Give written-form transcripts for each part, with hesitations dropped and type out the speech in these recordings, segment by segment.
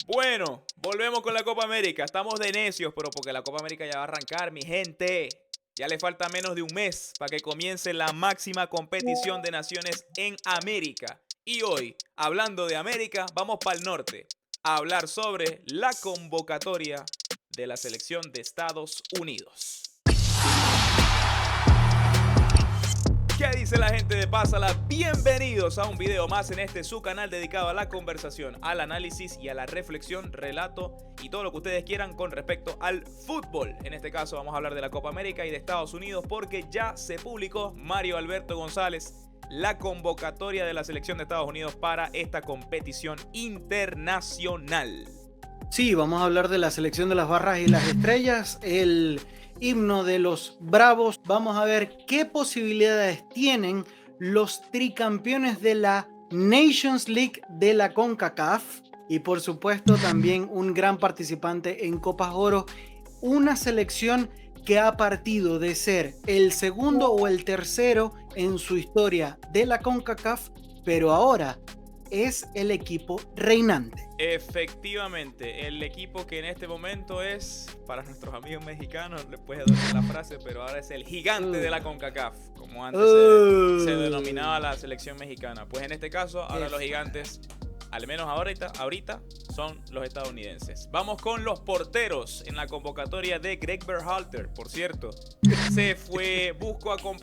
Bueno, volvemos con la Copa América. Estamos de necios, pero porque la Copa América ya va a arrancar, mi gente. Ya le falta menos de un mes para que comience la máxima competición de naciones en América. Y hoy, hablando de América, vamos para el norte a hablar sobre la convocatoria de la selección de Estados Unidos. ¿Qué dice la gente de Pásala? Bienvenidos a un video más en este su canal dedicado a la conversación, al análisis y a la reflexión, relato y todo lo que ustedes quieran con respecto al fútbol. En este caso vamos a hablar de la Copa América y de Estados Unidos porque ya se publicó, Mario Alberto González, la convocatoria de la selección de Estados Unidos para esta competición internacional. Sí, vamos a hablar de la selección de las barras y las estrellas, el himno de los Bravos. Vamos a ver qué posibilidades tienen los tricampeones de la Nations League de la CONCACAF y por supuesto también un gran participante en Copas Oro, una selección que ha partido de ser el segundo o el tercero en su historia de la CONCACAF, pero ahora es el equipo reinante. Efectivamente, el equipo que en este momento es, para nuestros amigos mexicanos, les puede doler la frase, pero ahora es el gigante de la CONCACAF, como antes se denominaba la selección mexicana. Pues en este caso, ahora los gigantes, al menos ahorita, son los estadounidenses. Vamos con los porteros en la convocatoria de Greg Berhalter. Por cierto, se fue,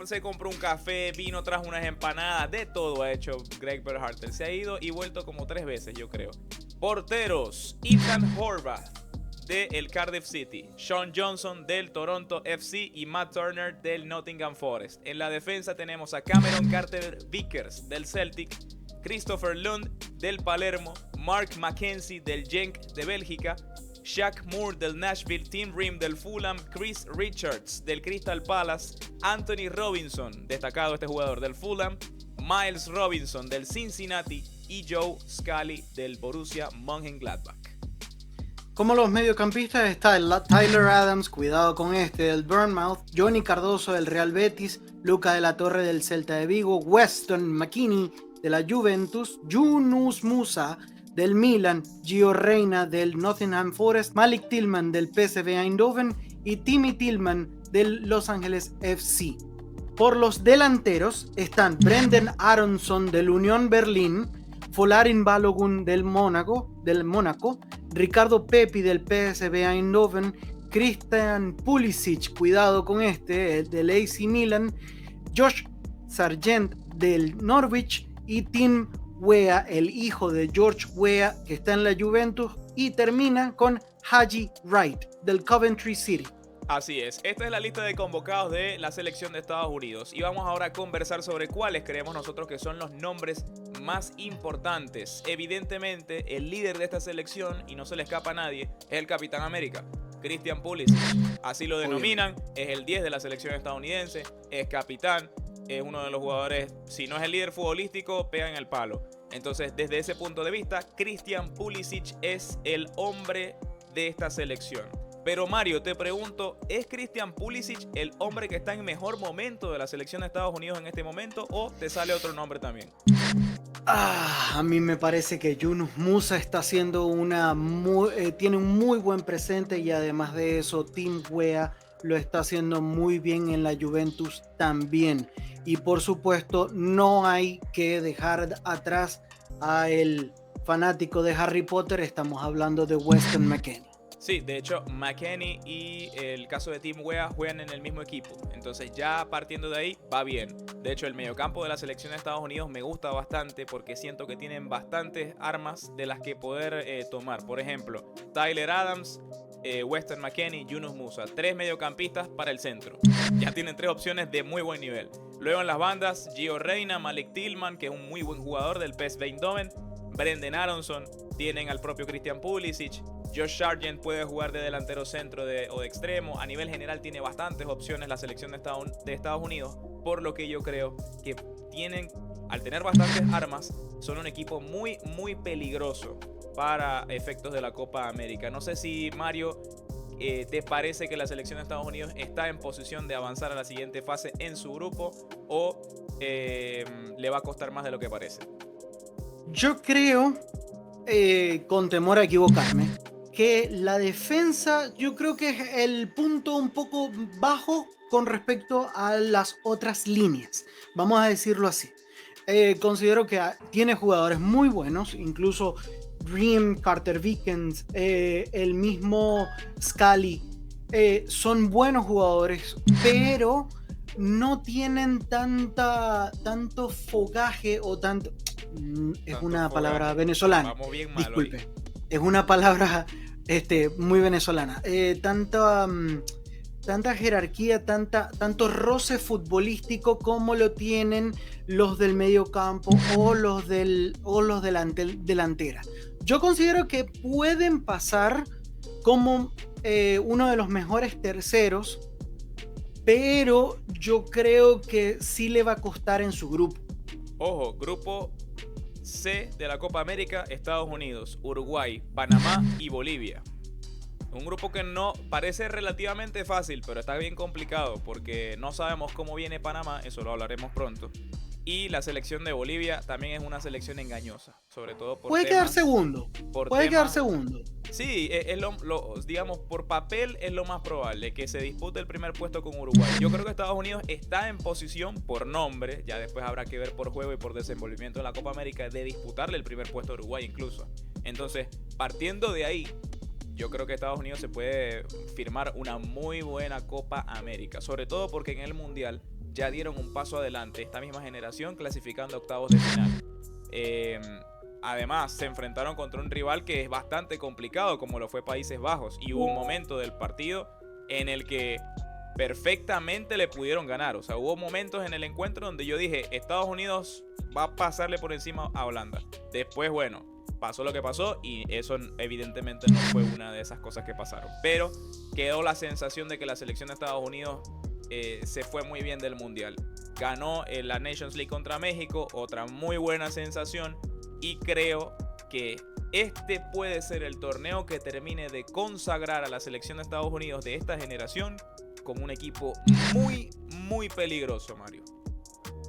se compró un café, vino, trajo unas empanadas, de todo ha hecho Greg Berhalter. Se ha ido y vuelto como 3 veces, yo creo. Porteros: Ethan Horvath del Cardiff City, Sean Johnson del Toronto FC y Matt Turner del Nottingham Forest. En la defensa tenemos a Cameron Carter-Vickers del Celtic, Christopher Lund del Palermo, Mark McKenzie del Genk de Bélgica, Shaq Moore del Nashville, Tim Ream del Fulham, Chris Richards del Crystal Palace, Anthony Robinson, destacado este jugador del Fulham, Miles Robinson del Cincinnati y Joe Scully del Borussia Mönchengladbach. Como los mediocampistas está el Tyler Adams, cuidado con este, del Bournemouth, Johnny Cardoso del Real Betis, Luca de la Torre del Celta de Vigo, Weston McKennie de la Juventus, Yunus Musa del Milan, Gio Reyna del Nottingham Forest, Malik Tillman del PSV Eindhoven y Timmy Tillman del Los Angeles FC. Por los delanteros están Brendan Aronson del Unión Berlín, Folarin Balogun del Mónaco, Ricardo Pepi del PSV Eindhoven, Christian Pulisic, cuidado con este, del AC Milan, Josh Sargent del Norwich y Tim Weah, el hijo de George Weah, que está en la Juventus, y termina con Haji Wright del Coventry City. Así es, esta es la lista de convocados de la selección de Estados Unidos y vamos ahora a conversar sobre cuáles creemos nosotros que son los nombres más importantes. Evidentemente, el líder de esta selección, y no se le escapa a nadie, es el Capitán América, Christian Pulisic. Así lo denominan, es el 10 de la selección estadounidense, es capitán, es uno de los jugadores, si no es el líder futbolístico, pega en el palo. Entonces, desde ese punto de vista, Christian Pulisic es el hombre de esta selección. Pero Mario, te pregunto, ¿es Christian Pulisic el hombre que está en mejor momento de la selección de Estados Unidos en este momento o te sale otro nombre también? A mí me parece que Yunus Musa está haciendo tiene un muy buen presente y además de eso Tim Weah lo está haciendo muy bien en la Juventus también. Y por supuesto no hay que dejar atrás a el fanático de Harry Potter, estamos hablando de Weston McKennie. Sí, de hecho, McKennie y el caso de Tim Weah juegan en el mismo equipo. Entonces ya partiendo de ahí, va bien. De hecho, el mediocampo de la selección de Estados Unidos me gusta bastante porque siento que tienen bastantes armas de las que poder tomar. Por ejemplo, Tyler Adams, Weston McKennie, Yunus Musa. 3 mediocampistas para el centro. Ya tienen 3 opciones de muy buen nivel. Luego en las bandas, Gio Reyna, Malik Tillman, que es un muy buen jugador del PSV Eindhoven, Brendan Aronson, tienen al propio Christian Pulisic, Josh Sargent puede jugar de delantero centro o de extremo. A nivel general tiene bastantes opciones la selección de Estados Unidos, por lo que yo creo que al tener bastantes armas, son un equipo muy, muy peligroso para efectos de la Copa América. No sé si, Mario, ¿te parece que la selección de Estados Unidos está en posición de avanzar a la siguiente fase en su grupo o le va a costar más de lo que parece? Yo creo con temor a equivocarme, que la defensa yo creo que es el punto un poco bajo con respecto a las otras líneas, vamos a decirlo así. Considero que tiene jugadores muy buenos, incluso Dream, Carter Vickens, el mismo Scully, son buenos jugadores, pero no tienen tanto fogaje o tanto... Es Tanto una palabra fogaje. venezolana. Vamos bien mal Disculpe. hoy. Es una palabra muy venezolana. Tanta jerarquía, tanto roce futbolístico como lo tienen los del medio campo o los delantera. Yo considero que pueden pasar como uno de los mejores terceros, pero yo creo que sí le va a costar en su grupo. Ojo, grupo C de la Copa América, Estados Unidos, Uruguay, Panamá y Bolivia. Un grupo que no parece relativamente fácil, pero está bien complicado porque no sabemos cómo viene Panamá, eso lo hablaremos pronto. Y la selección de Bolivia también es una selección engañosa, sobre todo por Puede quedar segundo. Sí, digamos, por papel es lo más probable que se dispute el primer puesto con Uruguay. Yo creo que Estados Unidos está en posición por nombre, ya después habrá que ver por juego y por desenvolvimiento en la Copa América, de disputarle el primer puesto a Uruguay incluso. Entonces, partiendo de ahí, yo creo que Estados Unidos se puede firmar una muy buena Copa América, sobre todo porque en el Mundial ya dieron un paso adelante esta misma generación clasificando a octavos de final. Además, se enfrentaron contra un rival que es bastante complicado, como lo fue Países Bajos, y hubo un momento del partido en el que perfectamente le pudieron ganar. O sea, hubo momentos en el encuentro donde yo dije, Estados Unidos va a pasarle por encima a Holanda. Después, bueno, pasó lo que pasó y eso evidentemente no fue una de esas cosas que pasaron. Pero quedó la sensación de que la selección de Estados Unidos se fue muy bien del Mundial. Ganó la Nations League contra México, otra muy buena sensación, y creo que este puede ser el torneo que termine de consagrar a la selección de Estados Unidos de esta generación como un equipo muy, muy peligroso, Mario.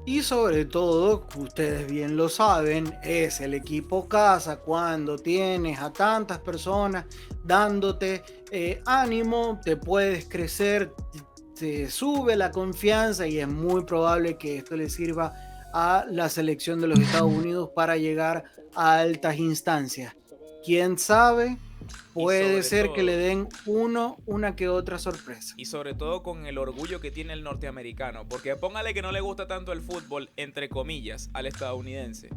Y sobre todo, ustedes bien lo saben, es el equipo casa cuando tienes a tantas personas dándote ánimo, te puedes crecer, te sube la confianza y es muy probable que esto le sirva a la selección de los Estados Unidos para llegar a altas instancias. ¿Quién sabe? Puede ser que le den una que otra sorpresa. Y sobre todo con el orgullo que tiene el norteamericano. Porque póngale que no le gusta tanto el fútbol, entre comillas, al estadounidense.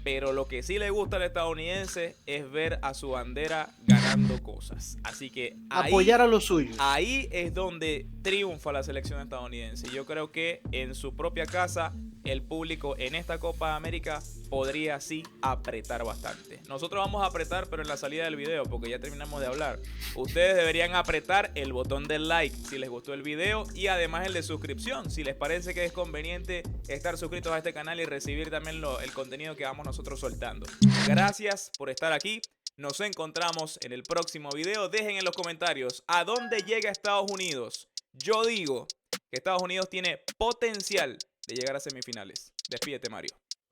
Pero lo que sí le gusta al estadounidense es ver a su bandera ganando cosas. Así que apoyar a los suyos. Ahí es donde triunfa la selección estadounidense. Yo creo que en su propia casa el público en esta Copa América podría así apretar bastante. Nosotros vamos a apretar, pero en la salida del video, porque ya terminamos de hablar. Ustedes deberían apretar el botón del like si les gustó el video y además el de suscripción si les parece que es conveniente estar suscritos a este canal y recibir también el contenido que vamos nosotros soltando. Gracias por estar aquí. Nos encontramos en el próximo video. Dejen en los comentarios a dónde llega Estados Unidos. Yo digo que Estados Unidos tiene potencial de llegar a semifinales. Despídete, Mario.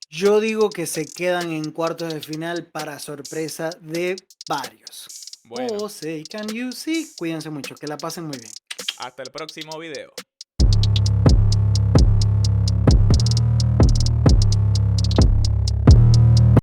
Yo digo que se quedan en cuartos de final para sorpresa de varios. Bueno. Oh, say can you see. Cuídense mucho, que la pasen muy bien. Hasta el próximo video.